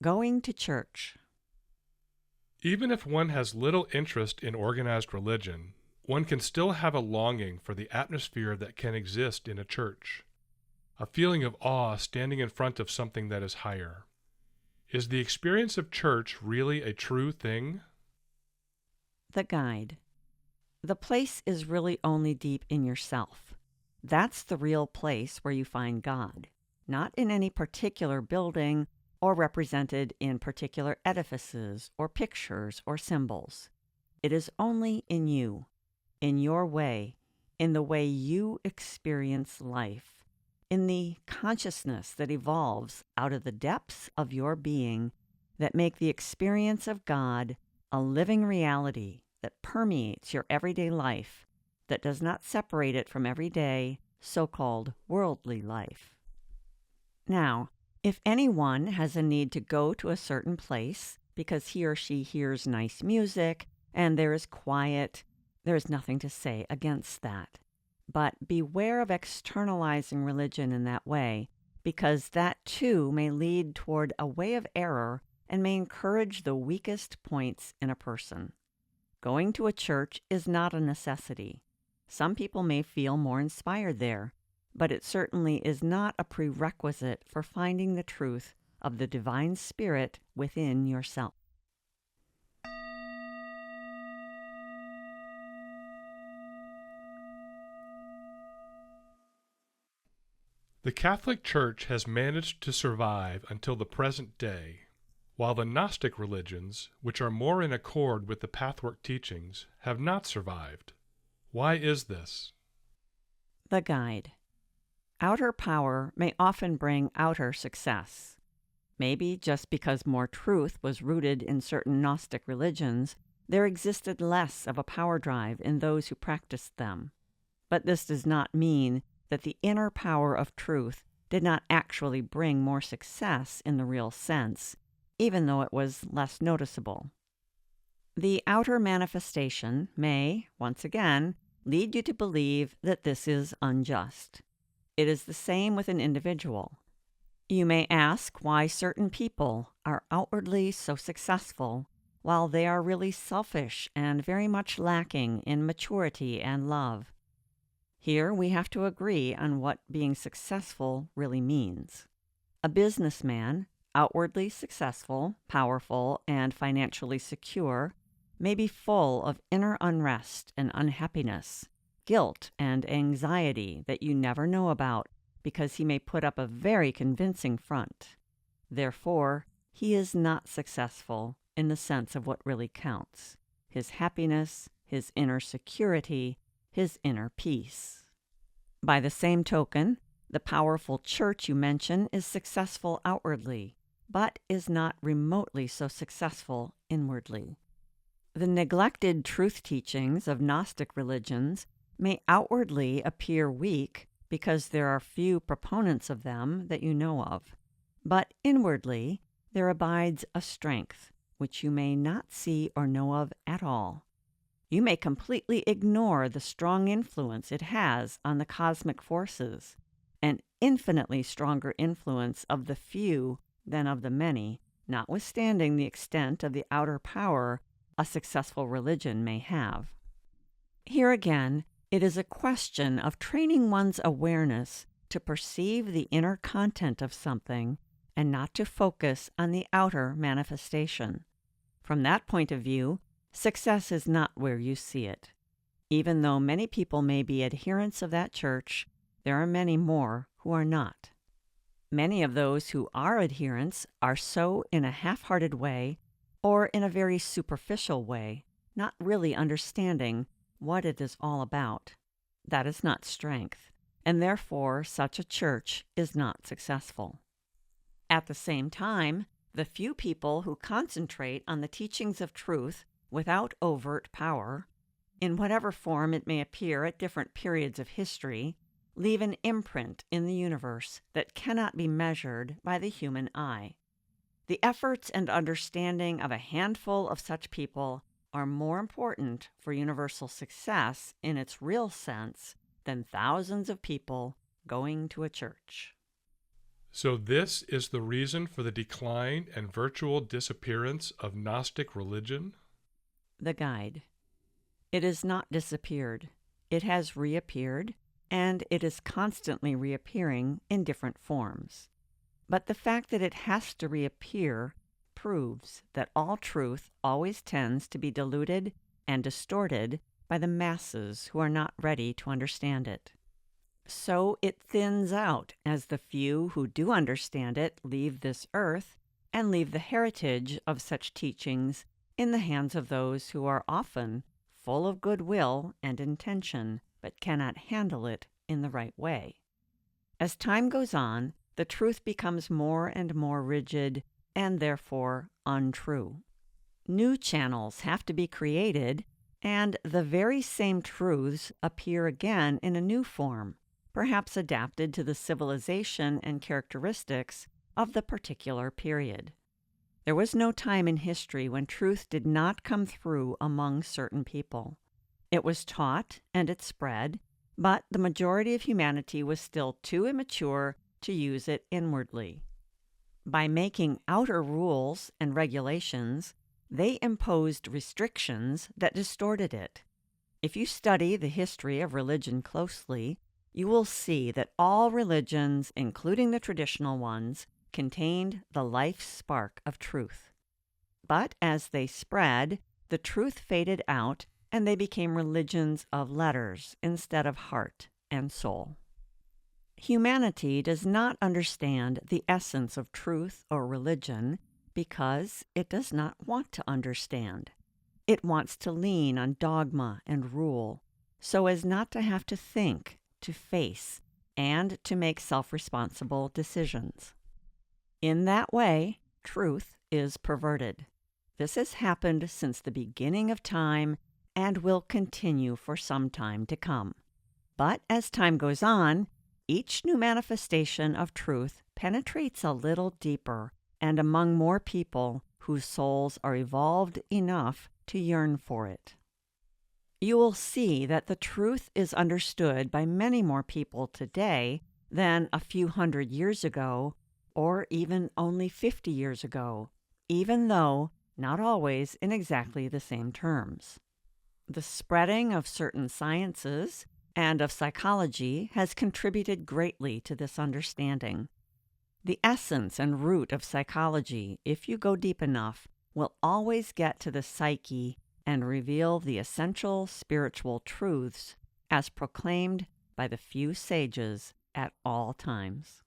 Going to church. Even if one has little interest in organized religion, one can still have a longing for the atmosphere that can exist in a church, a feeling of awe standing in front of something that is higher. Is the experience of church really a true thing? The guide. The place is really only deep in yourself. That's the real place where you find God, not in any particular building or represented in particular edifices or pictures or symbols. It is only in you, in your way, in the way you experience life, in the consciousness that evolves out of the depths of your being that make the experience of God a living reality that permeates your everyday life, that does not separate it from everyday, so-called worldly life. Now, if anyone has a need to go to a certain place because he or she hears nice music and there is quiet, there is nothing to say against that. But beware of externalizing religion in that way, because that too may lead toward a way of error and may encourage the weakest points in a person. Going to a church is not a necessity. Some people may feel more inspired there, but it certainly is not a prerequisite for finding the truth of the divine spirit within yourself. The Catholic Church has managed to survive until the present day, while the gnostic religions, which are more in accord with the Pathwork teachings, have not survived. Why is this? The guide. Outer power may often bring outer success. Maybe just because more truth was rooted in certain Gnostic religions, there existed less of a power drive in those who practiced them. But this does not mean that the inner power of truth did not actually bring more success in the real sense, even though it was less noticeable. The outer manifestation may, once again, lead you to believe that this is unjust. It is the same with an individual. You may ask why certain people are outwardly so successful while they are really selfish and very much lacking in maturity and love. Here we have to agree on what being successful really means. A businessman, outwardly successful, powerful, and financially secure, may be full of inner unrest and unhappiness, guilt and anxiety that you never know about because he may put up a very convincing front. Therefore, he is not successful in the sense of what really counts: his happiness, his inner security, his inner peace. By the same token, the powerful church you mention is successful outwardly, but is not remotely so successful inwardly. The neglected truth teachings of Gnostic religions may outwardly appear weak because there are few proponents of them that you know of, but inwardly there abides a strength which you may not see or know of at all. You may completely ignore the strong influence it has on the cosmic forces, an infinitely stronger influence of the few than of the many, notwithstanding the extent of the outer power a successful religion may have. Here again, it is a question of training one's awareness to perceive the inner content of something and not to focus on the outer manifestation. From that point of view, success is not where you see it. Even though many people may be adherents of that church, there are many more who are not. Many of those who are adherents are so in a half-hearted way or in a very superficial way, not really understanding what it is all about. That is not strength, and therefore such a church is not successful. At the same time, the few people who concentrate on the teachings of truth without overt power, in whatever form it may appear at different periods of history, leave an imprint in the universe that cannot be measured by the human eye. The efforts and understanding of a handful of such people are more important for universal success in its real sense than thousands of people going to a church. So this is the reason for the decline and virtual disappearance of Gnostic religion? The Guide. It has not disappeared. It has reappeared, and it is constantly reappearing in different forms. But the fact that it has to reappear proves that all truth always tends to be diluted and distorted by the masses who are not ready to understand it. So it thins out as the few who do understand it leave this earth and leave the heritage of such teachings in the hands of those who are often full of goodwill and intention, but cannot handle it in the right way. As time goes on, the truth becomes more and more rigid and therefore untrue. New channels have to be created, and the very same truths appear again in a new form, perhaps adapted to the civilization and characteristics of the particular period. There was no time in history when truth did not come through among certain people. It was taught and it spread, but the majority of humanity was still too immature to use it inwardly. By making outer rules and regulations, they imposed restrictions that distorted it. If you study the history of religion closely, you will see that all religions, including the traditional ones, contained the life spark of truth. But as they spread, the truth faded out and they became religions of letters instead of heart and soul. Humanity does not understand the essence of truth or religion because it does not want to understand. It wants to lean on dogma and rule so as not to have to think, to face, and to make self-responsible decisions. In that way, truth is perverted. This has happened since the beginning of time and will continue for some time to come. But as time goes on, each new manifestation of truth penetrates a little deeper and among more people whose souls are evolved enough to yearn for it. You will see that the truth is understood by many more people today than a few hundred years ago, or even only 50 years ago, even though not always in exactly the same terms. The spreading of certain sciences and of psychology has contributed greatly to this understanding. The essence and root of psychology, if you go deep enough, will always get to the psyche and reveal the essential spiritual truths as proclaimed by the few sages at all times.